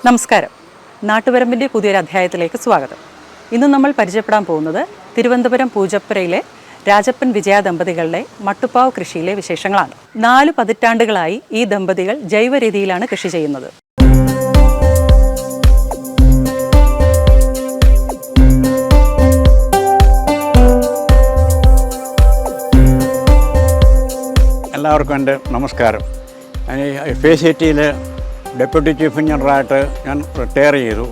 നമസ്കാരം. നാട്ടുവരമ്പിൻ്റെ പുതിയൊരു അധ്യായത്തിലേക്ക് സ്വാഗതം. ഇന്ന് നമ്മൾ പരിചയപ്പെടാൻ പോകുന്നത് തിരുവനന്തപുരം പൂജപ്പുരയിലെ രാജപ്പൻ വിജയ ദമ്പതികളുടെ മട്ടുപ്പാവ് കൃഷിയിലെ വിശേഷങ്ങളാണ്. 4 പതിറ്റാണ്ടുകളായി ഈ ദമ്പതികൾ ജൈവ രീതിയിലാണ് കൃഷി ചെയ്യുന്നത്. എല്ലാവർക്കും എൻ്റെ നമസ്കാരം. FACT ഡെപ്യൂട്ടി ചീഫ് എഞ്ചിനീയറായിട്ട് ഞാൻ റിട്ടയർ ചെയ്തു.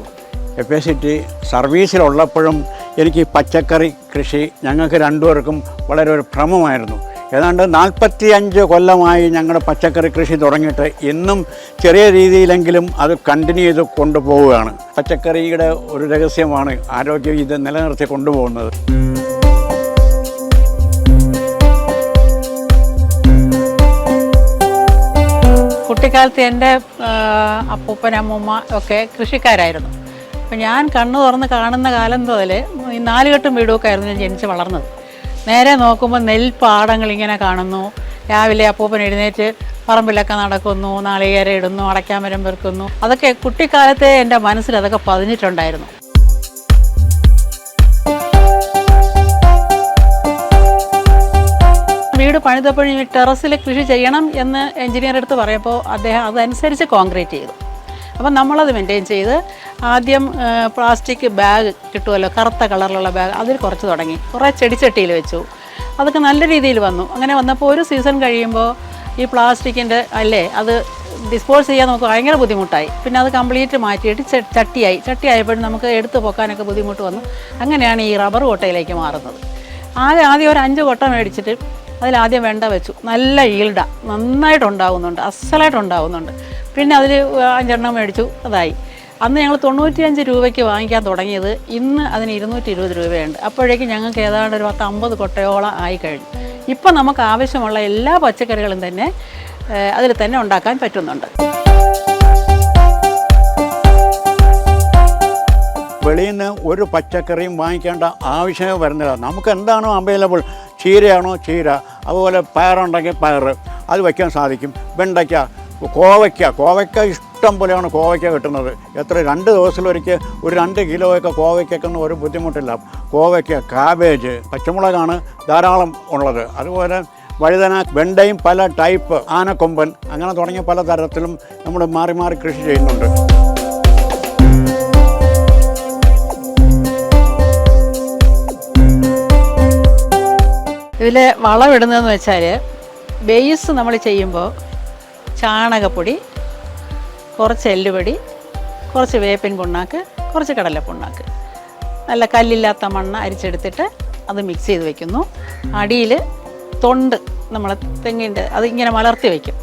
FACT സർവീസിലുള്ളപ്പോഴും എനിക്ക് പച്ചക്കറി കൃഷി ഞങ്ങൾക്ക് രണ്ടുപേർക്കും വളരെ ഒരു ഭ്രമമായിരുന്നു. ഏതാണ്ട് 45 കൊല്ലമായി ഞങ്ങളുടെ പച്ചക്കറി കൃഷി തുടങ്ങിയിട്ട് ഇന്നും ചെറിയ രീതിയിലെങ്കിലും അത് കണ്ടിന്യൂ ചെയ്ത് കൊണ്ടുപോവുകയാണ്. പച്ചക്കറിയുടെ ഒരു രഹസ്യമാണ് ആരോഗ്യം ഇത് നിലനിർത്തി കൊണ്ടുപോകുന്നത്. കുട്ടിക്കാലത്ത് എൻ്റെ അപ്പൂപ്പൻ അമ്മൂമ്മ ഒക്കെ കൃഷിക്കാരായിരുന്നു. അപ്പോൾ ഞാൻ കണ്ണു തുറന്ന് കാണുന്ന കാലം മുതൽ ഈ 4 കെട്ടും വീടുമൊക്കെ ആയിരുന്നു ഞാൻ ജനിച്ച് വളർന്നത്. നേരെ നോക്കുമ്പോൾ നെൽപ്പാടങ്ങൾ ഇങ്ങനെ കാണുന്നു. രാവിലെ അപ്പൂപ്പൻ എഴുന്നേറ്റ് പറമ്പിലൊക്കെ നടക്കുന്നു, നാളികേര ഇടുന്നു, അടയ്ക്കാമരം പെറുക്കുന്നു. അതൊക്കെ കുട്ടിക്കാലത്തെ എൻ്റെ മനസ്സിൽ അതൊക്കെ പതിഞ്ഞിട്ടുണ്ടായിരുന്നു. വീട് പണിതപ്പോഴും ഈ ടെറസിൽ കൃഷി ചെയ്യണം എന്ന് എഞ്ചിനീയർ അടുത്ത് പറയുമ്പോൾ അദ്ദേഹം അതനുസരിച്ച് കോൺക്രീറ്റ് ചെയ്തു. അപ്പം നമ്മളത് മെയിൻറ്റെയിൻ ചെയ്ത് ആദ്യം പ്ലാസ്റ്റിക് ബാഗ് കിട്ടുമല്ലോ, കറുത്ത കളറിലുള്ള ബാഗ്, അതിൽ കുറച്ച് തുടങ്ങി. കുറേ ചെടിച്ചട്ടിയിൽ വെച്ചു. അതൊക്കെ നല്ല രീതിയിൽ വന്നു. അങ്ങനെ വന്നപ്പോൾ ഒരു സീസൺ കഴിയുമ്പോൾ ഈ പ്ലാസ്റ്റിക്കിൻ്റെ അത് ഡിസ്പോസ് ചെയ്യാൻ നമുക്ക് ഭയങ്കര ബുദ്ധിമുട്ടായി. പിന്നെ അത് കംപ്ലീറ്റ് മാറ്റിയിട്ട് ചട്ടിയായപ്പോഴും നമുക്ക് എടുത്ത് പൊക്കാനൊക്കെ ബുദ്ധിമുട്ട് വന്നു. അങ്ങനെയാണ് ഈ റബ്ബർ കൊട്ടയിലേക്ക് മാറുന്നത്. ആദ്യം ഒരു 5 കൊട്ട മേടിച്ചിട്ട് അതിലാദ്യം വെണ്ട വെച്ചു. നല്ല ഈൽഡാണ്, നന്നായിട്ടുണ്ടാകുന്നുണ്ട്, അസലായിട്ടുണ്ടാകുന്നുണ്ട്. പിന്നെ അതിൽ 5 എണ്ണം മേടിച്ചു. അതായി. അന്ന് ഞങ്ങൾ 95 രൂപയ്ക്ക് വാങ്ങിക്കാൻ തുടങ്ങിയത് ഇന്ന് അതിന് 220 രൂപയുണ്ട്. അപ്പോഴേക്കും ഞങ്ങൾക്ക് ഏതാണ്ട് ഒരു 50 കൊട്ടയോളം ആയിക്കഴിഞ്ഞു. ഇപ്പം നമുക്ക് ആവശ്യമുള്ള എല്ലാ പച്ചക്കറികളും തന്നെ അതിൽ തന്നെ ഉണ്ടാക്കാൻ പറ്റുന്നുണ്ട്. വെളിയിൽ നിന്ന് ഒരു പച്ചക്കറിയും വാങ്ങിക്കേണ്ട ആവശ്യമേ വരുന്നില്ല. നമുക്ക് എന്താണോ അവൈലബിൾ, ചീരയാണോ ചീര, അതുപോലെ പയറുണ്ടെങ്കിൽ പയർ അത് വയ്ക്കാൻ സാധിക്കും. വെണ്ടയ്ക്ക, കോവയ്ക്ക ഇഷ്ടം പോലെയാണ് കോവയ്ക്ക കിട്ടുന്നത്. 2 ദിവസത്തിലൊരിക്കൽ ഒരു 2 കിലോയൊക്കെ കോവയ്ക്കൊന്നും ഒരു ബുദ്ധിമുട്ടില്ല. കോവയ്ക്ക, കാബേജ്, പച്ചമുളകാണ് ധാരാളം ഉള്ളത്. അതുപോലെ വഴുതന, വെണ്ടയും പല ടൈപ്പ്, ആനക്കൊമ്പൻ, അങ്ങനെ തുടങ്ങിയ പല തരത്തിലും നമ്മൾ മാറി മാറി കൃഷി ചെയ്യുന്നുണ്ട്. ഇതിൽ വളമിടുന്നതെന്ന് വെച്ചാൽ ബേസ് നമ്മൾ ചെയ്യുമ്പോൾ ചാണകപ്പൊടി, കുറച്ച് എല്ലുപൊടി, കുറച്ച് വേപ്പിൻ പുണ്ണാക്ക്, കുറച്ച് കടലപ്പുണ്ണാക്ക്, നല്ല കല്ലില്ലാത്ത മണ്ണ് അരിച്ചെടുത്തിട്ട് അത് മിക്സ് ചെയ്ത് വയ്ക്കുന്നു. അടിയിൽ തൊണ്ട് നമ്മൾ തെങ്ങിൻ്റെ അതിങ്ങനെ മലർത്തി വയ്ക്കും.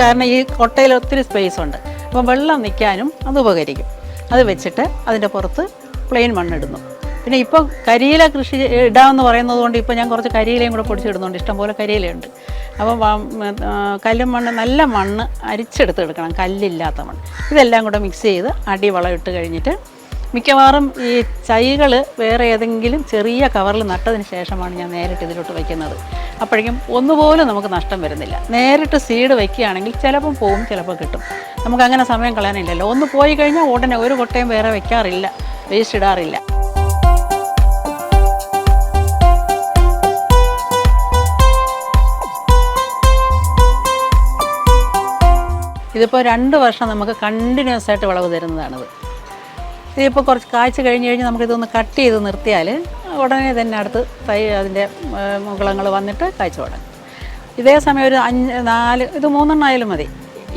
കാരണം ഈ കൊട്ടയിൽ ഒത്തിരി സ്പേസ് ഉണ്ട്. അപ്പോൾ വെള്ളം നിൽക്കാനും അത് ഉപകരിക്കും. അത് വെച്ചിട്ട് അതിൻ്റെ പുറത്ത് പ്ലെയിൻ മണ്ണിടുന്നു. പിന്നെ ഇപ്പോൾ കരിയില കൃഷി ഇടാമെന്ന് പറയുന്നത് കൊണ്ട് ഇപ്പോൾ ഞാൻ കുറച്ച് കരിയിലയും കൂടെ പൊടിച്ചിടുന്നുണ്ട്. ഇഷ്ടംപോലെ കരിയിലയുണ്ട്. അപ്പം കല്ലും മണ്ണ്, നല്ല മണ്ണ് അരിച്ചെടുക്കണം, കല്ലില്ലാത്ത മണ്ണ്. ഇതെല്ലാം കൂടെ മിക്സ് ചെയ്ത് അടി വളം ഇട്ട് കഴിഞ്ഞിട്ട് മിക്കവാറും ഈ തൈകൾ വേറെ ഏതെങ്കിലും ചെറിയ കവറിൽ നട്ടതിന് ശേഷമാണ് ഞാൻ നേരിട്ട് ഇതിലോട്ട് വയ്ക്കുന്നത്. അപ്പോഴേക്കും ഒന്നുപോലും നമുക്ക് നഷ്ടം വരുന്നില്ല. നേരിട്ട് സീഡ് വയ്ക്കുകയാണെങ്കിൽ ചിലപ്പം പോവും, ചിലപ്പോൾ കിട്ടും. നമുക്കങ്ങനെ സമയം കളയാനില്ലല്ലോ. ഒന്ന് പോയി കഴിഞ്ഞാൽ ഉടനെ ഒരു കൊട്ടയും വേറെ വയ്ക്കാറില്ല, വേസ്റ്റ് ഇടാറില്ല. ഇതിപ്പോൾ 2 വർഷം നമുക്ക് കണ്ടിന്യൂസ് ആയിട്ട് വിളവ് തരുന്നതാണിത്. ഇതിപ്പോൾ കുറച്ച് കാഴ്ച കഴിഞ്ഞ് നമുക്കിതൊന്ന് കട്ട് ചെയ്ത് നിർത്തിയാൽ ഉടനെ തന്നെ അടുത്ത് അതിൻ്റെ മുകളങ്ങൾ വന്നിട്ട് കാഴ്ച തുടങ്ങും. ഇതേ സമയം ഒരു 4 ഇത് 3 എണ്ണം ആയാലും മതി.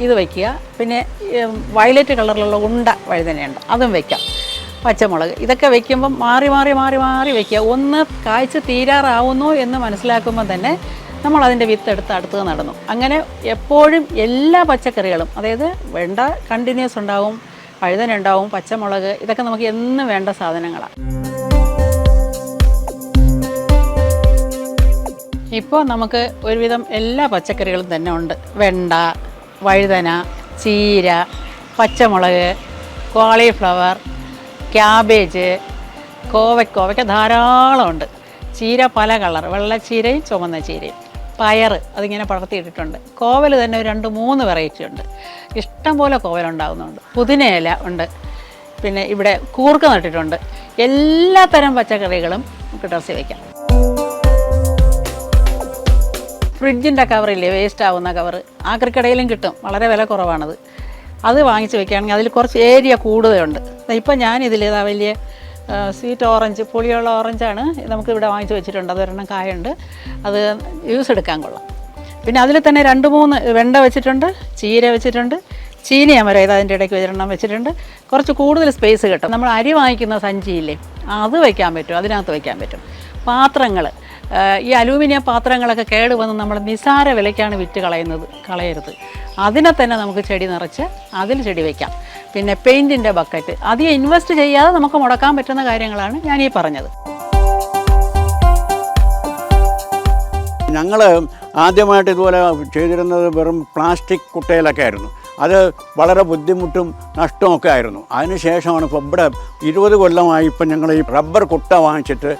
ഇത് വയ്ക്കുക. പിന്നെ വയലറ്റ് കളറിലുള്ള ഉണ്ട വഴുതനയുണ്ട്, അതും വയ്ക്കാം. പച്ചമുളക്, ഇതൊക്കെ വയ്ക്കുമ്പം മാറി മാറി മാറി മാറി വയ്ക്കുക. ഒന്ന് കാഴ്ച തീരാറാവുന്നു എന്ന് മനസ്സിലാക്കുമ്പോൾ തന്നെ നമ്മൾ അതിൻ്റെ വിത്തെടുത്ത് അടുത്തത് നടന്നു. അങ്ങനെ എപ്പോഴും എല്ലാ പച്ചക്കറികളും, അതായത് വെണ്ട കണ്ടിന്യൂസ് ഉണ്ടാവും, വഴുതന ഉണ്ടാവും, പച്ചമുളക്, ഇതൊക്കെ നമുക്ക് എന്നും വേണ്ട സാധനങ്ങളാണ്. ഇപ്പോൾ നമുക്ക് ഒരുവിധം എല്ലാ പച്ചക്കറികളും തന്നെ ഉണ്ട്. വെണ്ട, വഴുതന, ചീര, പച്ചമുളക്, കോളിഫ്ലവർ, ക്യാബേജ്, കോവയ്ക്ക ധാരാളമുണ്ട്. ചീര പല കളർ, വെള്ളച്ചീരയും ചുവന്ന ചീരയും. പയർ അതിങ്ങനെ പടർത്തിയിട്ടിട്ടുണ്ട്. കോവൽ തന്നെ ഒരു 2-3 വെറൈറ്റി ഉണ്ട്. ഇഷ്ടം പോലെ കോവലുണ്ടാകുന്നുണ്ട്. പുതിനയില ഉണ്ട്. പിന്നെ ഇവിടെ കൂർക്ക നട്ടിട്ടുണ്ട്. എല്ലാ തരം പച്ചക്കറികളും നമുക്ക് ടെറസിൽ വയ്ക്കാം. ഫ്രിഡ്ജിൻ്റെ കവറില്ലേ, വേസ്റ്റ് ആവുന്ന കവറ്, ആക്രിക്കടയിലും കിട്ടും. വളരെ വില കുറവാണത്. അത് വാങ്ങിച്ച് വെക്കുകയാണെങ്കിൽ അതിൽ കുറച്ച് ഏരിയ കൂടുതലുണ്ട്. ഇപ്പം ഞാനിതിൽ വലിയ സ്വീറ്റ് ഓറഞ്ച്, പുളിയുള്ള ഓറഞ്ചാണ് നമുക്കിവിടെ വാങ്ങിച്ച് വെച്ചിട്ടുണ്ട്. അതൊരെണ്ണം കായുണ്ട്. അത് ജ്യൂസ് എടുക്കാൻ കൊള്ളാം. പിന്നെ അതിൽ തന്നെ 2-3 വെണ്ട വെച്ചിട്ടുണ്ട്, ചീര വെച്ചിട്ടുണ്ട്, ചീനിയ മരം ഇത് അതിൻ്റെ ഇടയ്ക്ക് ഒരെണ്ണം വെച്ചിട്ടുണ്ട്. കുറച്ച് കൂടുതൽ സ്പേസ് കിട്ടും. നമ്മൾ അരി വാങ്ങിക്കുന്ന സഞ്ചിയില്ലേ, അത് വയ്ക്കാൻ പറ്റും, അതിനകത്ത് വയ്ക്കാൻ പറ്റും. പാത്രങ്ങൾ, ഈ അലൂമിനിയം പാത്രങ്ങളൊക്കെ കേട് വന്ന് നമ്മൾ നിസാര വിലയ്ക്കാണ് വിറ്റ് കളയരുത്. അതിനെ തന്നെ നമുക്ക് ചെടി നിറച്ച് അതിൽ ചെടി വയ്ക്കാം. പിന്നെ പെയിൻറ്റിൻ്റെ ബക്കറ്റ്, അധികം ഇൻവെസ്റ്റ് ചെയ്യാതെ നമുക്ക് മുടക്കാൻ പറ്റുന്ന കാര്യങ്ങളാണ് ഞാനീ പറഞ്ഞത്. ഞങ്ങൾ ആദ്യമായിട്ട് ഇതുപോലെ ചെയ്തിരുന്നത് വെറും പ്ലാസ്റ്റിക് കുട്ടയിലൊക്കെ ആയിരുന്നു. അത് വളരെ ബുദ്ധിമുട്ടും നഷ്ടമൊക്കെ ആയിരുന്നു. അതിനുശേഷമാണ് ഇപ്പോൾ ഇവിടെ 20 കൊല്ലമായി ഇപ്പം ഞങ്ങൾ ഈ റബ്ബർ കുട്ട വാങ്ങിച്ചിട്ട്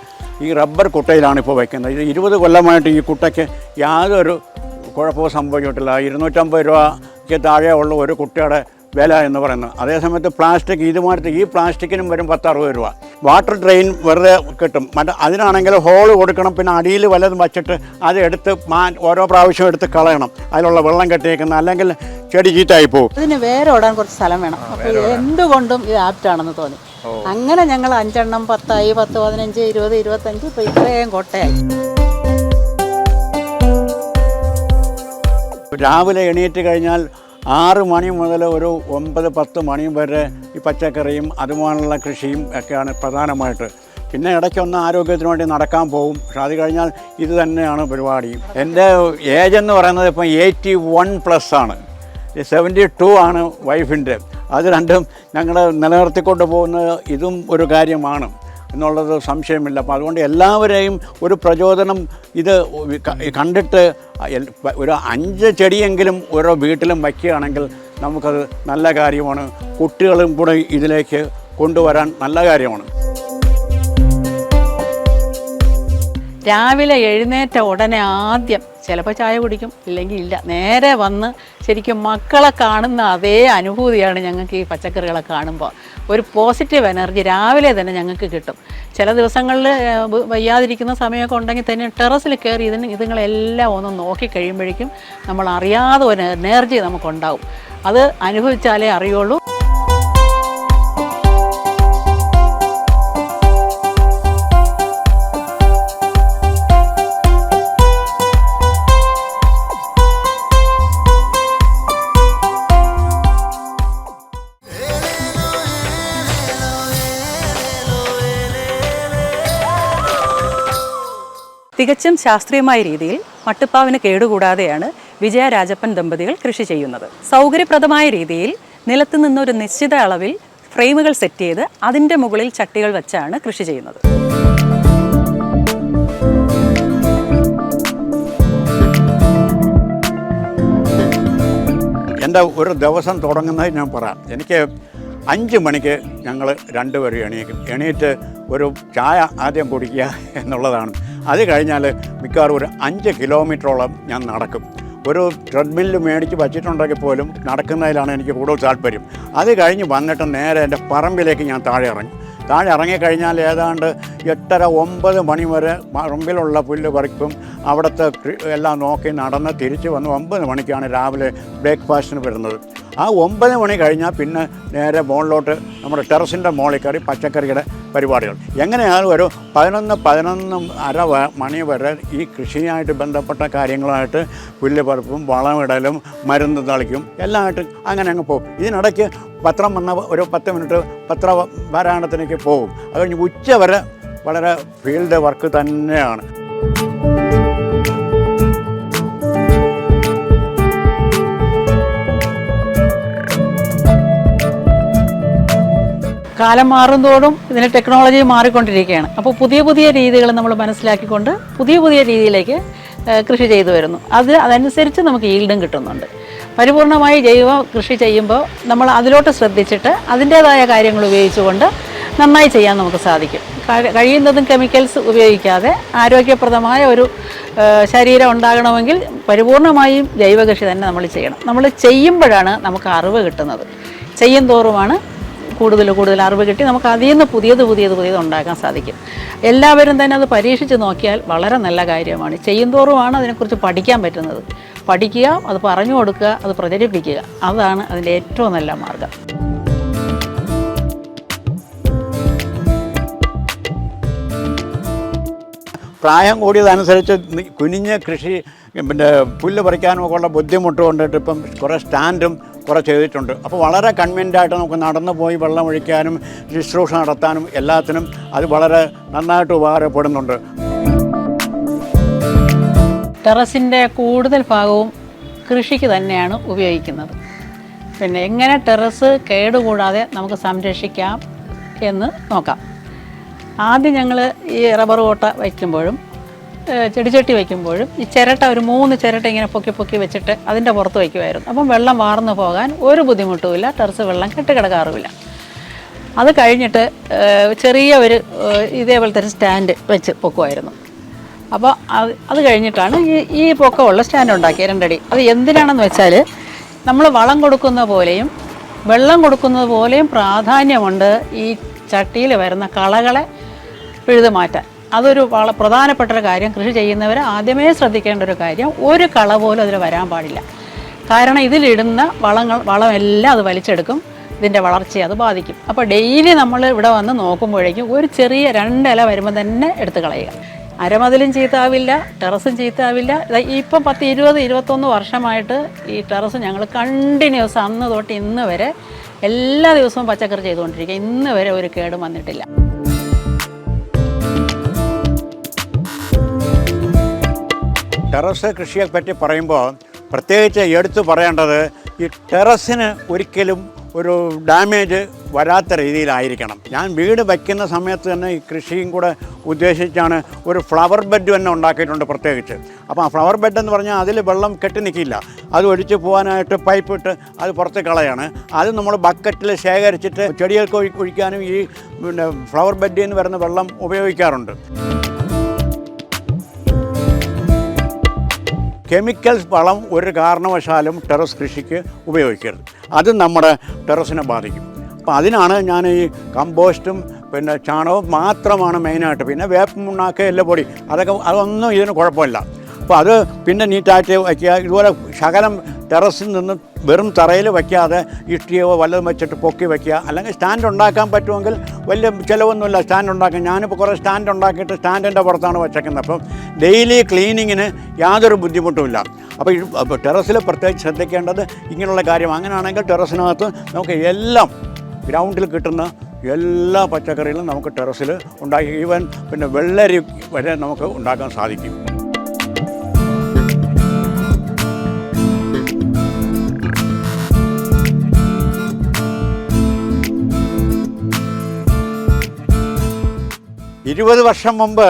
ഈ റബ്ബർ കുട്ടയിലാണ് ഇപ്പോൾ വയ്ക്കുന്നത്. ഇത് 20 കൊല്ലമായിട്ട് ഈ കുട്ടയ്ക്ക് യാതൊരു കുഴപ്പവും സംഭവിച്ചിട്ടില്ല. 250 രൂപയ്ക്ക് താഴെ ഉള്ള ഒരു കുട്ടയുടെ വില എന്ന് പറയുന്നത്. അതേസമയത്ത് പ്ലാസ്റ്റിക് ഇതുമായിട്ട് ഈ പ്ലാസ്റ്റിക്കിനും വരും 10-60 രൂപ. വാട്ടർ ഡ്രെയിൻ വെറുതെ കിട്ടും. അതിനാണെങ്കിൽ ഹോള് കൊടുക്കണം. പിന്നെ അടിയിൽ വല്ലതും വച്ചിട്ട് അത് എടുത്ത് ഓരോ പ്രാവശ്യം എടുത്ത് കളയണം. അതിലുള്ള വെള്ളം കെട്ടിയേക്കുന്ന, അല്ലെങ്കിൽ ചെടി ചീത്തായി പോകും. ഇതിന് വേറെ ഓടാൻ കുറച്ച് സ്ഥലം വേണം. അപ്പോൾ എന്തുകൊണ്ടും ഇത് ആപ്റ്റാണെന്ന് തോന്നി. അങ്ങനെ ഞങ്ങൾ 5 എണ്ണം 10 ആയി, 10, 15, 20, 25, ഇപ്പോൾ ഇത്രയും കൊട്ടയായി. രാവിലെ എണീറ്റ് കഴിഞ്ഞാൽ 6 മണി മുതൽ ഒരു 9-10 മണി വരെ ഈ പച്ചക്കറിയും അതുപോലുള്ള കൃഷിയും ഒക്കെയാണ് പ്രധാനമായിട്ട്. പിന്നെ ഇടയ്ക്കൊന്ന് ആരോഗ്യത്തിന് വേണ്ടി നടക്കാൻ പോകും. പക്ഷെ അത് കഴിഞ്ഞാൽ ഇത് തന്നെയാണ് പരിപാടി. എൻ്റെ ഏജ് എന്ന് പറയുന്നത് ഇപ്പം 81+ ആണ്. 72 ആണ് വൈഫിൻ്റെ. അത് രണ്ടും ഞങ്ങൾ നിലനിർത്തിക്കൊണ്ട് പോകുന്നത് ഇതും ഒരു കാര്യമാണ് എന്നുള്ളത് സംശയമില്ല. അപ്പോൾ അതുകൊണ്ട് എല്ലാവരെയും ഒരു പ്രചോദനം ഇത് കണ്ടിട്ട് ഒരു 5 ചെടിയെങ്കിലും ഓരോ വീട്ടിലും വയ്ക്കുകയാണെങ്കിൽ നമുക്കത് നല്ല കാര്യമാണ്. കുട്ടികളും കൂടെ ഇതിലേക്ക് കൊണ്ടുവരാൻ നല്ല കാര്യമാണ്. രാവിലെ എഴുന്നേറ്റ ഉടനെ ആദ്യം ചിലപ്പോൾ ചായ കുടിക്കും, ഇല്ലെങ്കിൽ ഇല്ല. നേരെ വന്ന് ശരിക്കും മക്കളെ കാണുന്ന അതേ അനുഭൂതിയാണ് ഞങ്ങൾക്ക് ഈ പച്ചക്കറികളെ കാണുമ്പോൾ. ഒരു പോസിറ്റീവ് എനർജി രാവിലെ തന്നെ ഞങ്ങൾക്ക് കിട്ടും. ചില ദിവസങ്ങളിൽ വയ്യാതിരിക്കുന്ന സമയമൊക്കെ ഉണ്ടെങ്കിൽ തന്നെ ടെറസിൽ കയറി ഇതുങ്ങളെല്ലാം ഒന്ന് നോക്കിക്കഴിയുമ്പോഴേക്കും നമ്മൾ അറിയാതെ ഒരു എനർജി നമുക്കുണ്ടാവും. അത് അനുഭവിച്ചാലേ അറിയുള്ളൂ. തികച്ചും ശാസ്ത്രീയമായ രീതിയിൽ മട്ടുപ്പാവിന് കേടുകൂടാതെയാണ് വിജയ രാജപ്പൻ ദമ്പതികൾ കൃഷി ചെയ്യുന്നത്. സൗകര്യപ്രദമായ രീതിയിൽ നിലത്ത് നിന്നൊരു നിശ്ചിത അളവിൽ ഫ്രെയിമുകൾ സെറ്റ് ചെയ്ത് അതിൻ്റെ മുകളിൽ ചട്ടികൾ വെച്ചാണ് കൃഷി ചെയ്യുന്നത്. എൻ്റെ ഒരു ദിവസം തുടങ്ങുന്നത് ഞാൻ പറയാം. എനിക്ക് 5 മണിക്ക് ഞങ്ങൾ 2 പേരും എണീക്കും. എണീറ്റ് ഒരു ചായ ആദ്യം കുടിക്കുക എന്നുള്ളതാണ്. അത് കഴിഞ്ഞാൽ മിക്കവാറും ഒരു 5 കിലോമീറ്ററോളം ഞാൻ നടക്കും. ഒരു ട്രെഡ്മില്ല് മേടിച്ച് വച്ചിട്ടുണ്ടെങ്കിൽ പോലും നടക്കുന്നതിലാണ് എനിക്ക് കൂടുതൽ താല്പര്യം. അത് കഴിഞ്ഞ് വന്നിട്ട് നേരെ എൻ്റെ പറമ്പിലേക്ക് ഞാൻ താഴെ ഇറങ്ങിക്കഴിഞ്ഞാൽ ഏതാണ്ട് 8:30-9 മണി വരെ പറമ്പിലുള്ള പുല്ല് പറിക്കും. അവിടുത്തെ എല്ലാം നോക്കി നടന്ന് തിരിച്ച് വന്ന് 9 മണിക്കാണ് രാവിലെ ബ്രേക്ക്ഫാസ്റ്റിന് വരുന്നത്. ആ 9 മണി കഴിഞ്ഞാൽ പിന്നെ നേരെ മുകളിലോട്ട് നമ്മുടെ ടെറസിൻ്റെ മുകളിൽ കയറി പച്ചക്കറിയുടെ പരിപാടികൾ. എങ്ങനെയാലും ഒരു 11-11:30 മണി വരെ ഈ കൃഷിയായിട്ട് ബന്ധപ്പെട്ട കാര്യങ്ങളായിട്ട് പുല്ല് പറിപ്പും വളമിടലും മരുന്ന് തളിക്കും എല്ലാമായിട്ട് അങ്ങനെ അങ്ങ് പോകും. ഇതിനിടയ്ക്ക് പത്രം വന്ന ഒരു 10 മിനിറ്റ് പത്ര പാരായണത്തിലേക്ക് പോകും. അത് കഴിഞ്ഞ് ഉച്ച വരെ വളരെ ഫീൽഡ് വർക്ക് തന്നെയാണ്. കാലം മാറുന്തോറും ഇതിന് ടെക്നോളജി മാറിക്കൊണ്ടിരിക്കുകയാണ്. അപ്പോൾ പുതിയ പുതിയ രീതികൾ നമ്മൾ മനസ്സിലാക്കിക്കൊണ്ട് പുതിയ പുതിയ രീതിയിലേക്ക് കൃഷി ചെയ്തു വരുന്നു. അതനുസരിച്ച് നമുക്ക് ഈൽഡും കിട്ടുന്നുണ്ട്. പരിപൂർണമായി ജൈവ കൃഷി ചെയ്യുമ്പോൾ നമ്മൾ അതിലോട്ട് ശ്രദ്ധിച്ചിട്ട് അതിൻ്റേതായ കാര്യങ്ങൾ ഉപയോഗിച്ചുകൊണ്ട് നന്നായി ചെയ്യാൻ നമുക്ക് സാധിക്കും. കഴിയുന്നതും കെമിക്കൽസ് ഉപയോഗിക്കാതെ ആരോഗ്യപ്രദമായ ഒരു ശരീരം ഉണ്ടാകണമെങ്കിൽ പരിപൂർണമായും ജൈവകൃഷി തന്നെ നമ്മൾ ചെയ്യണം. നമ്മൾ ചെയ്യുമ്പോഴാണ് നമുക്ക് അറിവ് കിട്ടുന്നത്. ചെയ്യും തോറുമാണ് കൂടുതൽ അറിവ് കിട്ടി നമുക്ക് അതിൽ നിന്ന് പുതിയത് ഉണ്ടാക്കാൻ സാധിക്കും. എല്ലാവരും തന്നെ അത് പരീക്ഷിച്ച് നോക്കിയാൽ വളരെ നല്ല കാര്യമാണ്. ചെയ്യും തോറുമാണ് അതിനെക്കുറിച്ച് പഠിക്കാൻ പറ്റുന്നത്. പഠിക്കുക, അത് പറഞ്ഞു കൊടുക്കുക, അത് പ്രചരിപ്പിക്കുക, അതാണ് അതിൻ്റെ ഏറ്റവും നല്ല മാർഗം. പ്രായം കൂടിയതനുസരിച്ച് കുനിഞ്ഞ് കൃഷി പിന്നെ പുല്ല് പറിക്കാനും ഉള്ള ബുദ്ധിമുട്ട് കൊണ്ടിട്ട് ഇപ്പം കുറേ സ്റ്റാൻഡും കുറേ ചെയ്തിട്ടുണ്ട്. അപ്പോൾ വളരെ കൺവീനിയൻ്റായിട്ട് നമുക്ക് നടന്നു പോയി വെള്ളം ഒഴിക്കാനും ശുശ്രൂഷ നടത്താനും എല്ലാത്തിനും അത് വളരെ നന്നായിട്ട് ഉപകാരപ്പെടുന്നുണ്ട്. ടെറസിൻ്റെ കൂടുതൽ ഭാഗവും കൃഷിക്ക് തന്നെയാണ് ഉപയോഗിക്കുന്നത്. പിന്നെ എങ്ങനെ ടെറസ് കേടുകൂടാതെ നമുക്ക് സംരക്ഷിക്കാം എന്ന് നോക്കാം. ആദ്യം ഞങ്ങൾ ഈ റബ്ബർ കോട്ട വയ്ക്കുമ്പോഴും ചെടിച്ചട്ടി വയ്ക്കുമ്പോഴും ഈ ചിരട്ട ഒരു 3 ചിരട്ട ഇങ്ങനെ പൊക്കി വെച്ചിട്ട് അതിൻ്റെ പുറത്ത് വയ്ക്കുമായിരുന്നു. അപ്പം വെള്ളം വാർന്നു പോകാൻ ഒരു ബുദ്ധിമുട്ടുമില്ല, ടെറസ് വെള്ളം കെട്ടിക്കിടക്കാറുമില്ല. അത് കഴിഞ്ഞിട്ട് ചെറിയ ഒരു ഇതേപോലത്തെ ഒരു സ്റ്റാൻഡ് വെച്ച് പൊക്കുമായിരുന്നു. അപ്പോൾ അത് കഴിഞ്ഞിട്ടാണ് ഈ പൊക്കമുള്ള സ്റ്റാൻഡ് ഉണ്ടാക്കിയത് 2 അടി. അത് എന്തിനാണെന്ന് വെച്ചാൽ നമ്മൾ വളം കൊടുക്കുന്ന പോലെയും വെള്ളം കൊടുക്കുന്നത് പോലെയും പ്രാധാന്യമുണ്ട് ഈ ചട്ടിയിൽ വരുന്ന കളകളെ പിഴുതു മാറ്റാൻ. അതൊരു പ്രധാനപ്പെട്ട ഒരു കാര്യം. കൃഷി ചെയ്യുന്നവർ ആദ്യമേ ശ്രദ്ധിക്കേണ്ട ഒരു കാര്യം, ഒരു കള പോലും അതിൽ വരാൻ പാടില്ല. കാരണം ഇതിലിടുന്ന വളമെല്ലാം അത് വലിച്ചെടുക്കും, ഇതിൻ്റെ വളർച്ചയെ അത് ബാധിക്കും. അപ്പോൾ ഡെയിലി നമ്മൾ ഇവിടെ വന്ന് നോക്കുമ്പോഴേക്കും ഒരു ചെറിയ 2 ഇല വരുമ്പോൾ തന്നെ എടുത്ത് കളയുക. അരമതിലും ചീത്താവില്ല, ടെറസും ചീത്താവില്ല. ഇപ്പം 10, 20, 21 വർഷമായിട്ട് ഈ ടെറസ് ഞങ്ങൾ കണ്ടിന്യൂസ് അന്ന് തൊട്ട് ഇന്ന് വരെ എല്ലാ ദിവസവും പച്ചക്കറി ചെയ്തുകൊണ്ടിരിക്കുക. ഇന്ന് വരെ ഒരു കേടും വന്നിട്ടില്ല. ടെറസ് കൃഷിയെ പറ്റി പറയുമ്പോൾ പ്രത്യേകിച്ച് എടുത്തു പറയേണ്ടത് ഈ ടെറസിന് ഒരിക്കലും ഒരു ഡാമേജ് വരാത്ത രീതിയിലായിരിക്കണം. ഞാൻ വീട് വയ്ക്കുന്ന സമയത്ത് തന്നെ ഈ കൃഷിയും കൂടെ ഉദ്ദേശിച്ചാണ് ഒരു ഫ്ലവർ ബെഡ് തന്നെ ഉണ്ടാക്കിയിട്ടുണ്ട് പ്രത്യേകിച്ച്. അപ്പോൾ ആ ഫ്ലവർ ബെഡ് എന്ന് പറഞ്ഞാൽ അതിൽ വെള്ളം കെട്ടി നിൽക്കില്ല, അത് ഒഴിച്ച് പോകാനായിട്ട് പൈപ്പ് ഇട്ട് അത് പുറത്ത് കളയാണ്. അത് നമ്മൾ ബക്കറ്റിൽ ശേഖരിച്ചിട്ട് ചെടികൾക്ക് ഒഴിക്കാനും ഈ പിന്നെ ഫ്ലവർ ബെഡിൽ നിന്ന് വരുന്ന വെള്ളം ഉപയോഗിക്കാറുണ്ട്. കെമിക്കൽസ് വളം ഒരു കാരണവശാലും ടെറസ് കൃഷിക്ക് ഉപയോഗിക്കരുത്. അത് നമ്മുടെ ടെറസിനെ ബാധിക്കും. അപ്പോൾ അതിനാണ് ഞാൻ ഈ കമ്പോസ്റ്റും പിന്നെ ചാണകവും മാത്രമാണ് മെയിനായിട്ട്. പിന്നെ വേപ്പ് മുണ്ണാക്ക് എല്ലപ്പൊടി അതൊന്നും ഇതിന് കുഴപ്പമില്ല. അപ്പോൾ അത് പിന്നെ നീറ്റായിട്ട് വയ്ക്കുക. ഇതുപോലെ ശകലം ടെറസിൽ നിന്ന് വെറും തറയിൽ വയ്ക്കാതെ ഇഷ്ടിയോ വല്ലതും വെച്ചിട്ട് പൊക്കി വയ്ക്കുക. അല്ലെങ്കിൽ സ്റ്റാൻഡ് ഉണ്ടാക്കാൻ പറ്റുമെങ്കിൽ വലിയ ചിലവൊന്നുമില്ല സ്റ്റാൻഡ് ഉണ്ടാക്കാൻ. ഞാനിപ്പോൾ കുറേ സ്റ്റാൻഡ് ഉണ്ടാക്കിയിട്ട് സ്റ്റാൻഡിൻ്റെ പുറത്താണ് വച്ചേക്കുന്നത്. അപ്പം ഡെയിലി ക്ലീനിങ്ങിന് യാതൊരു ബുദ്ധിമുട്ടുമില്ല. അപ്പോൾ ടെറസിൽ പ്രത്യേകിച്ച് ശ്രദ്ധിക്കേണ്ടത് ഇങ്ങനെയുള്ള കാര്യം. അങ്ങനെയാണെങ്കിൽ ടെറസിനകത്ത് നമുക്ക് എല്ലാം ഗ്രൗണ്ടിൽ കിട്ടുന്ന എല്ലാ പച്ചക്കറികളും നമുക്ക് ടെറസിൽ ഉണ്ടാക്കി ഈവൻ പിന്നെ വെള്ളരി വരെ നമുക്ക് ഉണ്ടാക്കാൻ സാധിക്കും. ഇരുപത് വർഷം മുമ്പ്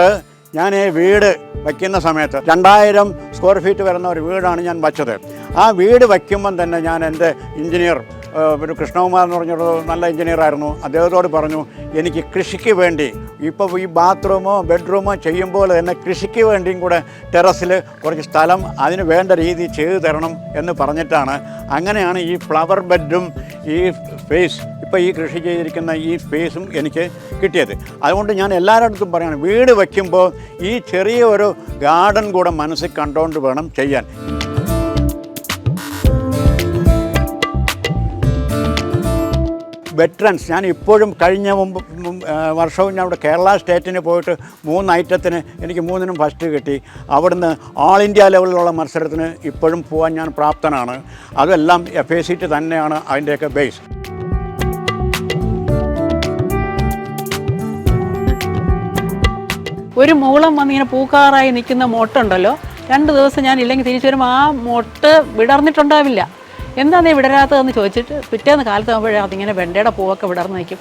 ഞാൻ വീട് വയ്ക്കുന്ന സമയത്ത് 2000 സ്ക്വയർ ഫീറ്റ് വരുന്ന ഒരു വീടാണ് ഞാൻ വച്ചത്. ആ വീട് വയ്ക്കുമ്പം തന്നെ ഞാൻ എൻ്റെ എഞ്ചിനീയർ ഒരു കൃഷ്ണകുമാർ എന്ന് പറഞ്ഞൊരു നല്ല എഞ്ചിനീയറായിരുന്നു. അദ്ദേഹത്തോട് പറഞ്ഞു, എനിക്ക് കൃഷിക്ക് വേണ്ടി ഇപ്പോൾ ഈ ബാത്റൂമോ ബെഡ്റൂമോ ചെയ്യുമ്പോൾ തന്നെ കൃഷിക്ക് വേണ്ടിയും കൂടെ ടെറസിൽ കുറച്ച് സ്ഥലം അതിന് വേണ്ട രീതി ചെയ്തു തരണം എന്ന് പറഞ്ഞിട്ടാണ്. അങ്ങനെയാണ് ഈ ഫ്ലവർ ബെഡും ഈ സ്പേസ് ഇപ്പോൾ ഈ കൃഷി ചെയ്തിരിക്കുന്ന ഈ സ്പേസും എനിക്ക് കിട്ടിയത്. അതുകൊണ്ട് ഞാൻ എല്ലാവരുടെ അടുത്തും പറയാണ്, വീട് വയ്ക്കുമ്പോൾ ഈ ചെറിയ ഒരു ഗാർഡൻ കൂടെ മനസ്സിൽ കണ്ടുകൊണ്ട് വേണം ചെയ്യാൻ. വെറ്ററൻസ് ഞാൻ ഇപ്പോഴും കഴിഞ്ഞ വർഷവും ഞാൻ അവിടെ കേരള സ്റ്റേറ്റിന് പോയിട്ട് 3 ഐറ്റത്തിന് എനിക്ക് 3നും ഫസ്റ്റ് കിട്ടി. അവിടുന്ന് ഓൾ ഇന്ത്യ ലെവലിലുള്ള മത്സരത്തിന് ഇപ്പോഴും പോകാൻ ഞാൻ പ്രാപ്തനാണ്. അതെല്ലാം FACT തന്നെയാണ് അതിൻ്റെയൊക്കെ ബേസ്. ഒരു മൂളം വന്നിങ്ങനെ പൂക്കാറായി നിൽക്കുന്ന മൊട്ടുണ്ടല്ലോ, 2 ദിവസം ഞാൻ ഇല്ലെങ്കിൽ തിരിച്ചു വരുമ്പോൾ ആ മൊട്ട് വിടർന്നിട്ടുണ്ടാവില്ല. എന്താണേ വിടരാത്തതെന്ന് ചോദിച്ചിട്ട് പിറ്റേന്ന് കാലത്താകുമ്പോഴേ അതിങ്ങനെ വെണ്ടയുടെ പൂവൊക്കെ വിടർന്ന് നിൽക്കും.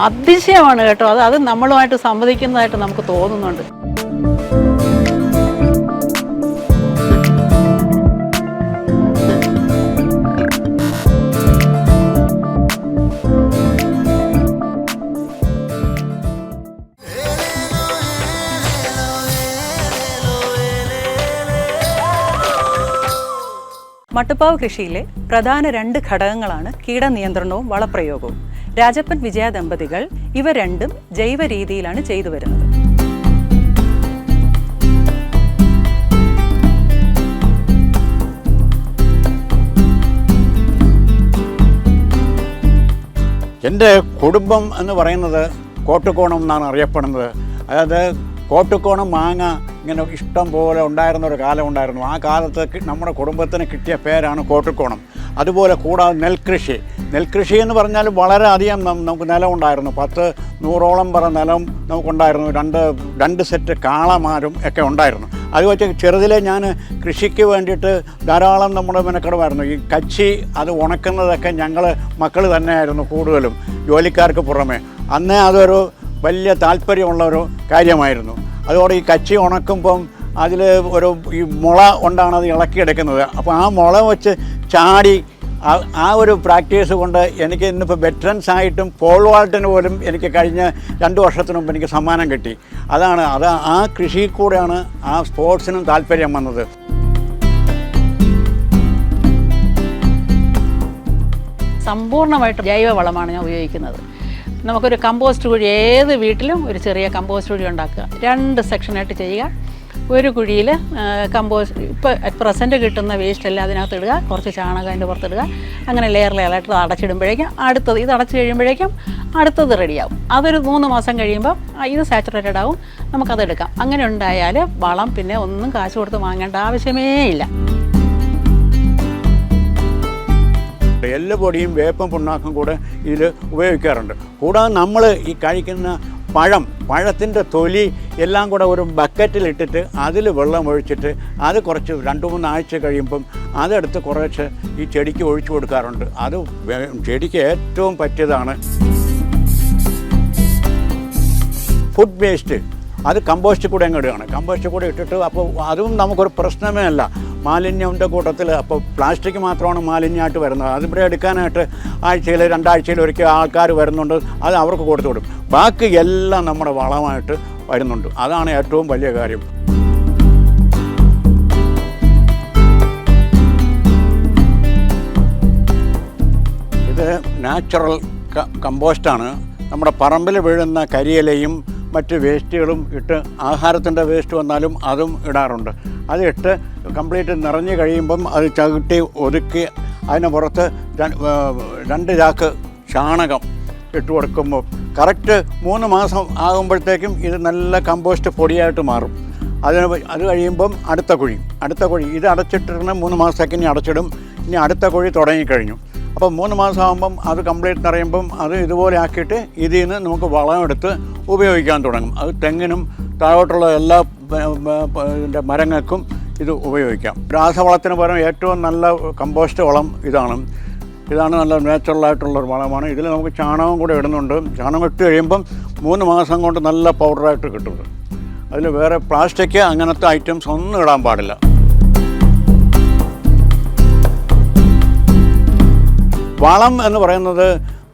അതിശയമാണ് കേട്ടോ. അത് നമ്മളുമായിട്ട് സംവദിക്കുന്നതായിട്ട് നമുക്ക് തോന്നുന്നുണ്ട്. മട്ടുപ്പാവ് കൃഷിയിലെ പ്രധാന 2 ഘടകങ്ങളാണ് കീടനിയന്ത്രണവും വളപ്രയോഗവും. രാജപ്പൻ വിജയ ദമ്പതികൾ ഇവ രണ്ടും ജൈവ രീതിയിലാണ് ചെയ്തു വരുന്നത്. എൻ്റെ കുടുംബം എന്ന് പറയുന്നത് കോട്ടുകോണം എന്നാണ് അറിയപ്പെടുന്നത്. അതായത് കോട്ടുകോണം മാങ്ങ ഇങ്ങനെ ഇഷ്ടം പോലെ ഉണ്ടായിരുന്ന ഒരു കാലം ഉണ്ടായിരുന്നു. ആ കാലത്ത് നമ്മുടെ കുടുംബത്തിന് കിട്ടിയ പേരാണ് കോട്ടുകോണം. അതുപോലെ കൂടാതെ നെൽകൃഷി എന്ന് പറഞ്ഞാൽ വളരെ അധികം നമുക്ക് നിലം ഉണ്ടായിരുന്നു. 100-100ഓളം പറ നിലം നമുക്കുണ്ടായിരുന്നു. രണ്ട് സെറ്റ് കാളമാരും ഒക്കെ ഉണ്ടായിരുന്നു. അത് വെച്ച് ചെറുതിലെ ഞാൻ കൃഷിക്ക് വേണ്ടിയിട്ട് ധാരാളം നമ്മുടെ മെനക്കെടുമായിരുന്നു. ഈ കച്ചി അത് ഉണക്കുന്നതൊക്കെ ഞങ്ങൾ മക്കൾ തന്നെയായിരുന്നു കൂടുതലും, ജോലിക്കാർക്ക് പുറമെ. അന്നേ അതൊരു വലിയ താല്പര്യമുള്ളൊരു കാര്യമായിരുന്നു. അതോടെ ഈ കച്ചി ഉണക്കുമ്പം അതിൽ ഈ മുള കൊണ്ടാണ് അത് ഇളക്കിയെടുക്കുന്നത്. അപ്പോൾ ആ മുള വെച്ച് ചാടി ആ ഒരു പ്രാക്ടീസ് കൊണ്ട് എനിക്ക് ഇന്നിപ്പോൾ വെറ്ററൻസ് ആയിട്ടും പോൾ വാൾട്ടിന് പോലും എനിക്ക് കഴിഞ്ഞ 2 വർഷത്തിന് മുമ്പ് എനിക്ക് സമ്മാനം കിട്ടി. അത് ആ കൃഷിയിൽ കൂടെയാണ് ആ സ്പോർട്സിനും താല്പര്യം വന്നത്. സമ്പൂർണ്ണമായിട്ട് ജൈവ വളമാണ് ഞാൻ ഉപയോഗിക്കുന്നത്. നമുക്കൊരു കമ്പോസ്റ്റ് കുഴി, ഏത് വീട്ടിലും ഒരു ചെറിയ കമ്പോസ്റ്റ് കുഴി ഉണ്ടാക്കുക. 2 സെക്ഷനായിട്ട് ചെയ്യുക. ഒരു കുഴിയിൽ കമ്പോസ്റ്റ് ഇപ്പോൾ അറ്റ് പ്രസൻറ്റ് കിട്ടുന്ന വേസ്റ്റ് എല്ലാം അതിനകത്ത് ഇടുക, കുറച്ച് ചാണകം അതിൻ്റെ പുറത്തിടുക. അങ്ങനെ ലെയറിലായിട്ട് അടച്ചിടുമ്പോഴേക്കും ഇത് അടച്ച് കഴിയുമ്പോഴേക്കും അടുത്തത് റെഡിയാവും. അതൊരു 3 മാസം കഴിയുമ്പോൾ ഇത് സാച്ചുറേറ്റഡ് ആവും, നമുക്കതെടുക്കാം. അങ്ങനെ ഉണ്ടായാൽ വളം പിന്നെ ഒന്നും കാശ് കൊടുത്ത് വാങ്ങേണ്ട ആവശ്യമേ ഇല്ല. എല്ലുപൊടിയും വേപ്പും പുണ്ണാക്കും കൂടെ ഇതിൽ ഉപയോഗിക്കാറുണ്ട്. കൂടാതെ നമ്മൾ ഈ കഴിക്കുന്ന പഴത്തിൻ്റെ തൊലി എല്ലാം കൂടെ ഒരു ബക്കറ്റിലിട്ടിട്ട് അതിൽ വെള്ളം ഒഴിച്ചിട്ട് അത് കുറച്ച് 2-3 ആഴ്ച കഴിയുമ്പം അതെടുത്ത് കുറച്ച് ഈ ചെടിക്ക് ഒഴിച്ചു കൊടുക്കാറുണ്ട്. അത് ചെടിക്ക് ഏറ്റവും പറ്റിയതാണ്. ഫുഡ് വേസ്റ്റ് അത് കമ്പോസ്റ്റ് കൂടെ അങ്ങ് ഇടുകയാണ്. കമ്പോസ്റ്റ് കൂടെ ഇട്ടിട്ട് അപ്പോൾ അതും നമുക്കൊരു പ്രശ്നമേ അല്ല. മാലിന്യത്തിൻ്റെ കൂട്ടത്തിൽ അപ്പോൾ പ്ലാസ്റ്റിക് മാത്രമാണ് മാലിന്യമായിട്ട് വരുന്നത്. അതിവിടെ എടുക്കാനായിട്ട് ആഴ്ചയിൽ 2 ആഴ്ചയിൽ ഒരിക്കൽ ആൾക്കാർ വരുന്നുണ്ട്. അത് അവർക്ക് കൊടുത്തു വിടും. ബാക്കി എല്ലാം നമ്മുടെ വളമായിട്ട് വരുന്നുണ്ട്. അതാണ് ഏറ്റവും വലിയ കാര്യം. ഇത് നാച്ചുറൽ കമ്പോസ്റ്റാണ്. നമ്മുടെ പറമ്പിൽ വീഴുന്ന കരിയിലയും മറ്റ് വേസ്റ്റുകളും ഇട്ട്, ആഹാരത്തിൻ്റെ വേസ്റ്റ് വന്നാലും അതും ഇടാറുണ്ട്. അത് ഇട്ട് കംപ്ലീറ്റ് നിറഞ്ഞു കഴിയുമ്പം അത് ചവിട്ടി ഒതുക്കി അതിന് പുറത്ത് 2 ചാക്ക് ചാണകം ഇട്ട് കൊടുക്കുമ്പോൾ കറക്റ്റ് 3 മാസം ആകുമ്പോഴത്തേക്കും ഇത് നല്ല കമ്പോസ്റ്റ് പൊടിയായിട്ട് മാറും. അത് കഴിയുമ്പം അടുത്ത കുഴി ഇത് അടച്ചിട്ടിരുന്ന 3 മാസത്തേക്ക് ഇനി അടച്ചിടും. ഇനി അടുത്ത കുഴി തുടങ്ങിക്കഴിഞ്ഞു. അപ്പോൾ 3 മാസം ആകുമ്പം അത് കംപ്ലീറ്റ് നിറയുമ്പം അത് ഇതുപോലെ ആക്കിയിട്ട് ഇതിൽ നിന്ന് നമുക്ക് വളമെടുത്ത് ഉപയോഗിക്കാൻ തുടങ്ങും. അത് തെങ്ങിനും താഴോട്ടുള്ള എല്ലാ മരങ്ങൾക്കും ഇത് ഉപയോഗിക്കാം. രാസവളത്തിന് പകരം ഏറ്റവും നല്ല കമ്പോസ്റ്റ് വളം ഇതാണ് നല്ല നാച്ചുറലായിട്ടുള്ളൊരു വളമാണ്. ഇതിൽ നമുക്ക് ചാണകം കൂടെ ഇടുന്നുണ്ട്. ചാണകം ഇട്ട് കഴിയുമ്പം 3 മാസം കൊണ്ട് നല്ല പൗഡറായിട്ട് കിട്ടും. അതിൽ വേറെ പ്ലാസ്റ്റിക് അങ്ങനത്തെ ഐറ്റംസ് ഒന്നും ഇടാൻ പാടില്ല. വളം എന്ന് പറയുന്നത്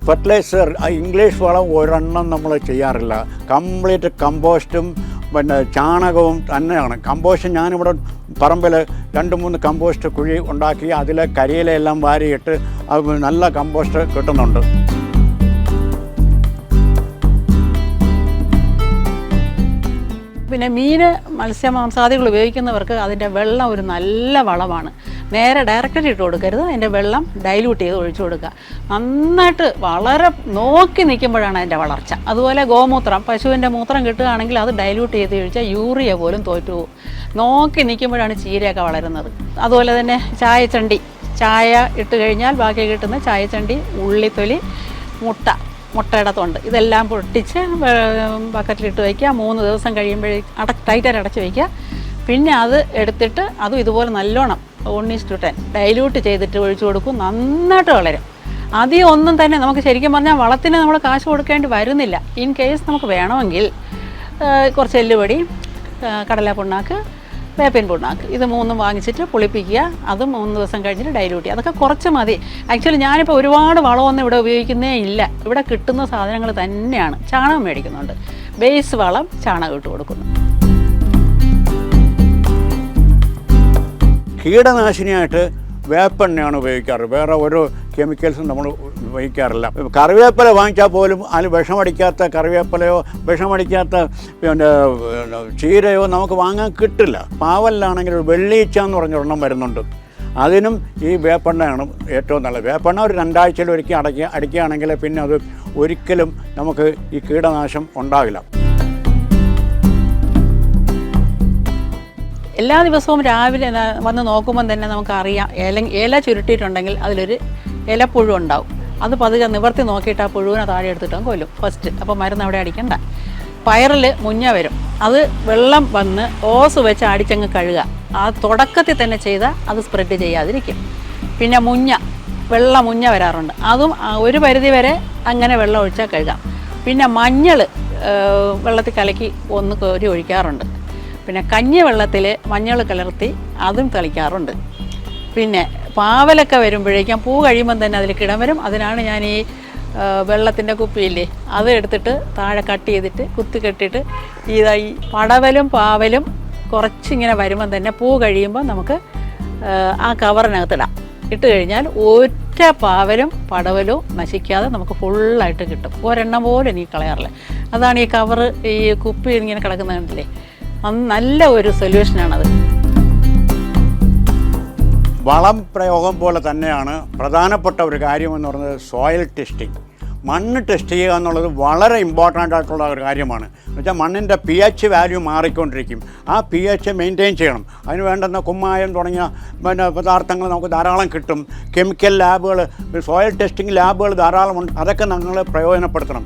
ഫെർട്ടിലൈസർ, ഇംഗ്ലീഷ് വളം ഒരെണ്ണം നമ്മൾ ചെയ്യാറില്ല. കംപ്ലീറ്റ് കമ്പോസ്റ്റും പിന്നെ ചാണകവും തന്നെയാണ്. കമ്പോസ്റ്റ് ഞാനിവിടെ പറമ്പിൽ 2-3 കമ്പോസ്റ്റ് കുഴി ഉണ്ടാക്കി അതിൽ കരിയിലെല്ലാം വാരിയിട്ട് അത് നല്ല കമ്പോസ്റ്റ് കിട്ടുന്നുണ്ട്. പിന്നെ മത്സ്യമാംസാദികൾ ഉപയോഗിക്കുന്നവർക്ക് അതിൻ്റെ വെള്ളം ഒരു നല്ല വളമാണ്. നേരെ ഡയറക്റ്റായിട്ട് ഇട്ട് കൊടുക്കരുത്. അതിൻ്റെ വെള്ളം ഡൈല്യൂട്ട് ചെയ്ത് ഒഴിച്ചു കൊടുക്കുക. നന്നായിട്ട് വളരെ നോക്കി നിൽക്കുമ്പോഴാണ് അതിൻ്റെ വളർച്ച. അതുപോലെ ഗോമൂത്രം, പശുവിൻ്റെ മൂത്രം കിട്ടുകയാണെങ്കിൽ അത് ഡൈല്യൂട്ട് ചെയ്ത് കഴിച്ചാൽ യൂറിയ പോലും തോറ്റു പോകും. നോക്കി നിൽക്കുമ്പോഴാണ് ചീരയൊക്കെ വളരുന്നത്. അതുപോലെ തന്നെ ചായ ഇട്ട് കഴിഞ്ഞാൽ ബാക്കി കിട്ടുന്ന ചായച്ചണ്ടി, ഉള്ളിത്തൊലി, മുട്ടയുടെ തൊണ്ട് ഇതെല്ലാം പൊട്ടിച്ച് ബക്കറ്റിലിട്ട് വയ്ക്കുക. 3 ദിവസം കഴിയുമ്പോഴേക്കും ടൈറ്റായിട്ട് അടച്ച് വയ്ക്കുക. പിന്നെ അത് എടുത്തിട്ട് അതും ഇതുപോലെ നല്ലോണം 1:10 ഡൈല്യൂട്ട് ചെയ്തിട്ട് ഒഴിച്ചു കൊടുക്കും. നന്നായിട്ട് വളരും. അധികം ഒന്നും തന്നെ നമുക്ക് ശരിക്കും പറഞ്ഞാൽ വളത്തിന് നമ്മൾ കാശ് കൊടുക്കേണ്ടി വരുന്നില്ല. ഇൻ കേസ് നമുക്ക് വേണമെങ്കിൽ കുറച്ച് എല്ലുപൊടി, കടലപ്പിണ്ണാക്ക്, വേപ്പിൻ പിണ്ണാക്ക് ഇത് 3 വാങ്ങിച്ചിട്ട് പുളിപ്പിക്കുക. അതും 3 ദിവസം കഴിഞ്ഞിട്ട് ഡൈല്യൂട്ട് ചെയ്യുക. അതൊക്കെ കുറച്ച് മതി. ആക്ച്വലി ഞാനിപ്പോൾ ഒരുപാട് വളമൊന്നും ഇവിടെ ഉപയോഗിക്കുന്നേ ഇല്ല. ഇവിടെ കിട്ടുന്ന സാധനങ്ങൾ തന്നെയാണ്. ചാണകം മേടിക്കുന്നുണ്ട്. ബേസ് വളം ചാണകം ഇട്ട് കൊടുക്കുന്നു. കീടനാശിനിയായിട്ട് വേപ്പെണ്ണയാണ് ഉപയോഗിക്കാറ്. വേറെ ഒരു കെമിക്കൽസും നമ്മൾ ഉപയോഗിക്കാറില്ല. കറിവേപ്പില വാങ്ങിച്ചാൽ പോലും അതിൽ വിഷമടിക്കാത്ത കറിവേപ്പിലയോ വിഷമടിക്കാത്ത പിന്നെ ചീരയോ നമുക്ക് വാങ്ങാൻ കിട്ടില്ല. പാവലിലാണെങ്കിൽ ഒരു വെള്ളീച്ച എന്ന് പറഞ്ഞൊരെണ്ണം വരുന്നുണ്ട്. അതിനും ഈ വേപ്പെണ്ണയാണ് ഏറ്റവും നല്ലത്. വേപ്പെണ്ണ ഒരു 2 ആഴ്ചയിൽ ഒരിക്കൽ അടിക്കുകയാണെങ്കിൽ പിന്നെ അത് ഒരിക്കലും നമുക്ക് ഈ കീടനാശം ഉണ്ടാകില്ല. എല്ലാ ദിവസവും രാവിലെ വന്ന് നോക്കുമ്പം തന്നെ നമുക്കറിയാം ഇല ചുരുട്ടിയിട്ടുണ്ടെങ്കിൽ അതിലൊരു ഇലപ്പുഴു ഉണ്ടാവും. അത് പതുക്കെ നിവർത്തി നോക്കിയിട്ട് ആ പുഴുവിനെ താഴെ എടുത്തിട്ടും കൊല്ലും ഫസ്റ്റ്. അപ്പോൾ മരുന്ന് അവിടെ അടിക്കണ്ട. പയറിൽ മുഞ്ഞ വരും. അത് വെള്ളം വന്ന് ഓസ് വെച്ച് അടിച്ചങ്ങ് കഴുകുക. ആ തുടക്കത്തിൽ തന്നെ ചെയ്താൽ അത് സ്പ്രെഡ് ചെയ്യാതിരിക്കും. പിന്നെ വെള്ള മുഞ്ഞ വരാറുണ്ട്. അതും ഒരു പരിധി വരെ അങ്ങനെ വെള്ളം ഒഴിച്ചാൽ കഴുകാം. പിന്നെ മഞ്ഞൾ വെള്ളത്തിൽ കലക്കി ഒന്ന് കോരി ഒഴിക്കാറുണ്ട്. പിന്നെ കഞ്ഞി വെള്ളത്തിൽ മഞ്ഞൾ കലർത്തി അതും തളിക്കാറുണ്ട്. പിന്നെ പാവലൊക്കെ വരുമ്പോഴേക്കും പൂ കഴിയുമ്പം തന്നെ അതിൽ കിടം വരും. അതിനാണ് ഞാൻ ഈ വെള്ളത്തിൻ്റെ കുപ്പിയില്ലേ അത് എടുത്തിട്ട് താഴെ കട്ട് ചെയ്തിട്ട് കുത്തി കെട്ടിയിട്ട് ഈ പടവലും പാവലും കുറച്ചിങ്ങനെ വരുമ്പം തന്നെ പൂ കഴിയുമ്പോൾ നമുക്ക് ആ കവറിനകത്തിടാം. ഇട്ട് കഴിഞ്ഞാൽ ഒറ്റ പാവലും പടവലും നശിക്കാതെ നമുക്ക് ഫുള്ളായിട്ട് കിട്ടും. ഒരെണ്ണം പോലും എനിക്ക് കളയാറില്ല. അതാണ് ഈ കവറ് ഈ കുപ്പി ഇങ്ങനെ കിടക്കുന്നത് കണ്ടില്ലേ, നല്ല ഒരു സൊല്യൂഷനാണത്. വളം പ്രയോഗം പോലെ തന്നെയാണ് പ്രധാനപ്പെട്ട ഒരു കാര്യമെന്ന് പറയുന്നത് സോയിൽ ടെസ്റ്റിംഗ്. മണ്ണ് ടെസ്റ്റ് ചെയ്യുക എന്നുള്ളത് വളരെ ഇമ്പോർട്ടൻ്റ് ആയിട്ടുള്ള ഒരു കാര്യമാണ്. എന്നുവെച്ചാൽ മണ്ണിൻ്റെ pH വാല്യൂ മാറിക്കൊണ്ടിരിക്കും. ആ pH മെയിൻറ്റെയിൻ ചെയ്യണം. അതിന് വേണ്ടുന്ന കുമ്മായം തുടങ്ങിയ പദാർത്ഥങ്ങൾ നമുക്ക് ധാരാളം കിട്ടും. കെമിക്കൽ ലാബുകൾ, സോയിൽ ടെസ്റ്റിംഗ് ലാബുകൾ ധാരാളമുണ്ട്. അതൊക്കെ നമ്മൾ പ്രയോജനപ്പെടുത്തണം.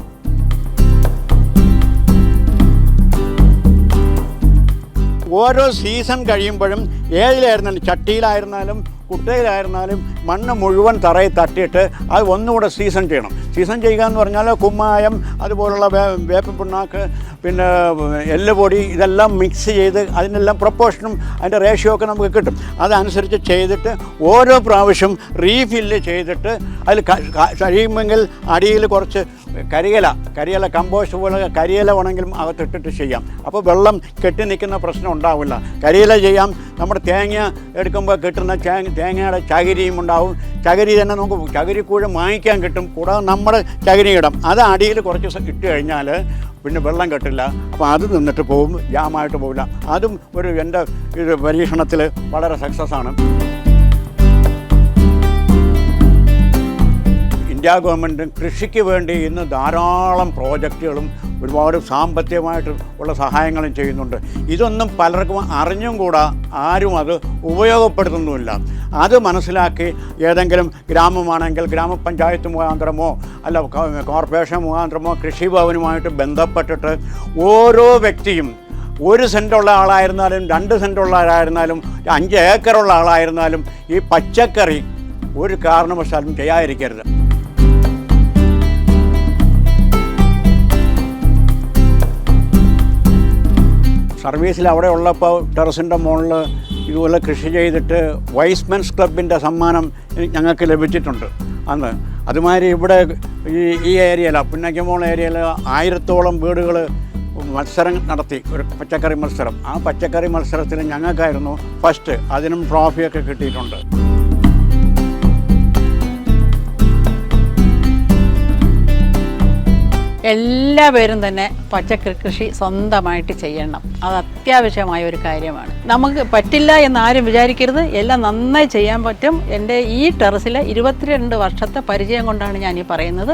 ഓരോ സീസൺ കഴിയുമ്പോഴും ഏതിലായിരുന്നാലും, ചട്ടിയിലായിരുന്നാലും കുട്ടയിലായിരുന്നാലും മണ്ണ് മുഴുവൻ തറയിൽ തട്ടിയിട്ട് അത് ഒന്നുകൂടെ സീസൺ ചെയ്യണം. സീസൺ ചെയ്യുക എന്ന് പറഞ്ഞാൽ കുമ്മായം, അതുപോലുള്ള വേപ്പ് പിണ്ണാക്ക്, പിന്നെ എല്ലുപൊടി, ഇതെല്ലാം മിക്സ് ചെയ്ത് അതിനെല്ലാം പ്രൊപ്പോർഷനും അതിൻ്റെ റേഷ്യോ ഒക്കെ നമുക്ക് കിട്ടും. അതനുസരിച്ച് ചെയ്തിട്ട് ഓരോ പ്രാവശ്യം റീഫില്ല് ചെയ്തിട്ട് അതിൽ കഴിയുമെങ്കിൽ അടിയിൽ കുറച്ച് കരിയില കമ്പോസ്റ്റ് പോലെ കരിയില വേണമെങ്കിലും അകത്തിട്ടിട്ട് ചെയ്യാം. അപ്പോൾ വെള്ളം കെട്ടി നിൽക്കുന്ന പ്രശ്നം ഉണ്ടാവില്ല. കരിയില ചെയ്യാം. നമ്മുടെ തേങ്ങ എടുക്കുമ്പോൾ കിട്ടുന്ന തേങ്ങയുടെ ചകിരിയും ഉണ്ടാവും. ചകിരി തന്നെ നമുക്ക് ചകിരിക്കൂഴ് വാങ്ങിക്കാൻ കിട്ടും. കൂടാതെ നമ്മുടെ ചകിരി ഇടാം. അത് അടിയിൽ കുറച്ച് ഇട്ട് കഴിഞ്ഞാൽ പിന്നെ വെള്ളം കെട്ടില്ല. അപ്പോൾ അത് നിന്നിട്ട് പോകും, ജാമായിട്ട് പോകില്ല. അതും എൻ്റെ പരീക്ഷണത്തിൽ വളരെ സക്സസ്സാണ്. ഇന്ത്യ ഗവൺമെൻറ്റും കൃഷിക്ക് വേണ്ടി ഇന്ന് ധാരാളം പ്രോജക്റ്റുകളും ഒരുപാട് സാമ്പത്തികമായിട്ട് ഉള്ള സഹായങ്ങളും ചെയ്യുന്നുണ്ട്. ഇതൊന്നും പലർക്കും അറിഞ്ഞും കൂടാ, ആരും അത് ഉപയോഗപ്പെടുത്തുന്നുമില്ല. അത് മനസ്സിലാക്കി ഏതെങ്കിലും ഗ്രാമമാണെങ്കിൽ ഗ്രാമപഞ്ചായത്ത് മുഖാന്തരമോ അല്ല കോർപ്പറേഷൻ മുഖാന്തരമോ കൃഷിഭവനുമായിട്ട് ബന്ധപ്പെട്ടിട്ട് ഓരോ വ്യക്തിയും 1 സെൻറ്റുള്ള ആളായിരുന്നാലും 2 സെൻറ്റുള്ള ആളായിരുന്നാലും 5 ഏക്കറുള്ള ആളായിരുന്നാലും ഈ പച്ചക്കറി ഒരു കാരണവശാലും ചെയ്യാതിരിക്കരുത്. സർവീസിൽ അവിടെ ഉള്ളപ്പോൾ ടെറസിൻ്റെ മുകളിൽ ഇതുപോലെ കൃഷി ചെയ്തിട്ട് വൈസ്മെൻസ് ക്ലബിൻ്റെ സമ്മാനം ഞങ്ങൾക്ക് ലഭിച്ചിട്ടുണ്ട് അന്ന്. അതുമാതിരി ഇവിടെ ഈ ഏരിയയിൽ പുന്നയ്ക്കമോൾ ഏരിയയിൽ 1000-ഓളം വീടുകൾ മത്സരം നടത്തി, ഒരു പച്ചക്കറി മത്സരം. ആ പച്ചക്കറി മത്സരത്തിൽ ഞങ്ങൾക്കായിരുന്നു ഫസ്റ്റ്. അതിനും ട്രോഫിയൊക്കെ കിട്ടിയിട്ടുണ്ട്. എല്ലാവരും തന്നെ പച്ചക്കറി കൃഷി സ്വന്തമായിട്ട് ചെയ്യണം. അത് അത്യാവശ്യമായ ഒരു കാര്യമാണ്. നമുക്ക് പറ്റില്ല എന്നാരും വിചാരിക്കരുത്. എല്ലാം നന്നായി ചെയ്യാൻ പറ്റും. എൻ്റെ ഈ ടെറസിലെ 22 വർഷത്തെ പരിചയം കൊണ്ടാണ് ഞാൻ ഈ പറയുന്നത്.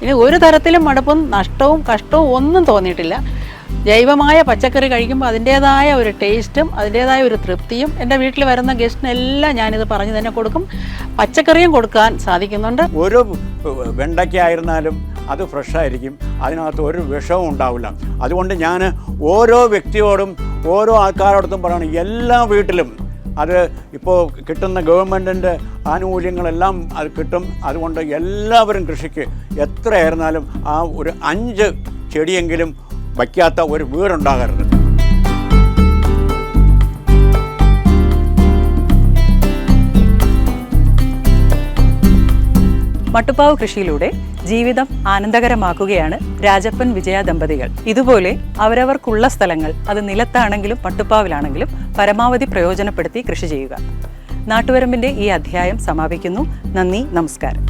ഇനി ഒരു തരത്തിലും മടുപ്പും നഷ്ടവും കഷ്ടവും ഒന്നും തോന്നിയിട്ടില്ല. ജൈവമായ പച്ചക്കറി കഴിക്കുമ്പോൾ അതിൻ്റേതായ ഒരു ടേസ്റ്റും അതിൻ്റേതായ ഒരു തൃപ്തിയും. എൻ്റെ വീട്ടിൽ വരുന്ന ഗസ്റ്റിനെല്ലാം ഞാനിത് പറഞ്ഞു തന്നെ കൊടുക്കും. പച്ചക്കറിയും കൊടുക്കാൻ സാധിക്കുന്നുണ്ട്. ഒരു വെണ്ടയ്ക്കായിരുന്നാലും അത് ഫ്രഷായിരിക്കും. അതിനകത്ത് ഒരു വിഷവും ഉണ്ടാവില്ല. അതുകൊണ്ട് ഞാൻ ഓരോ വ്യക്തിയോടും ഓരോ ആൾക്കാരോടത്തും പറയണം, എല്ലാ വീട്ടിലും അത് ഇപ്പോൾ കിട്ടുന്ന ഗവൺമെൻറ്റിൻ്റെ ആനുകൂല്യങ്ങളെല്ലാം അത് കിട്ടും. അതുകൊണ്ട് എല്ലാവരും കൃഷിക്ക് എത്രയായിരുന്നാലും ആ ഒരു 5 ചെടിയെങ്കിലും വയ്ക്കാത്ത ഒരു വീടുണ്ടാകരുത്. മട്ടുപ്പാവ് കൃഷിയിലൂടെ ജീവിതം ആനന്ദകരമാക്കുകയാണ് രാജപ്പൻ വിജയ ദമ്പതികൾ. ഇതുപോലെ അവരവർക്കുള്ള സ്ഥലങ്ങൾ, അത് നിലത്താണെങ്കിലും മട്ടുപ്പാവിലാണെങ്കിലും പരമാവധി പ്രയോജനപ്പെടുത്തി കൃഷി ചെയ്യുക. നാട്ടുവരമ്പിൻ്റെ ഈ അധ്യായം സമാപിക്കുന്നു. നന്ദി, നമസ്കാരം.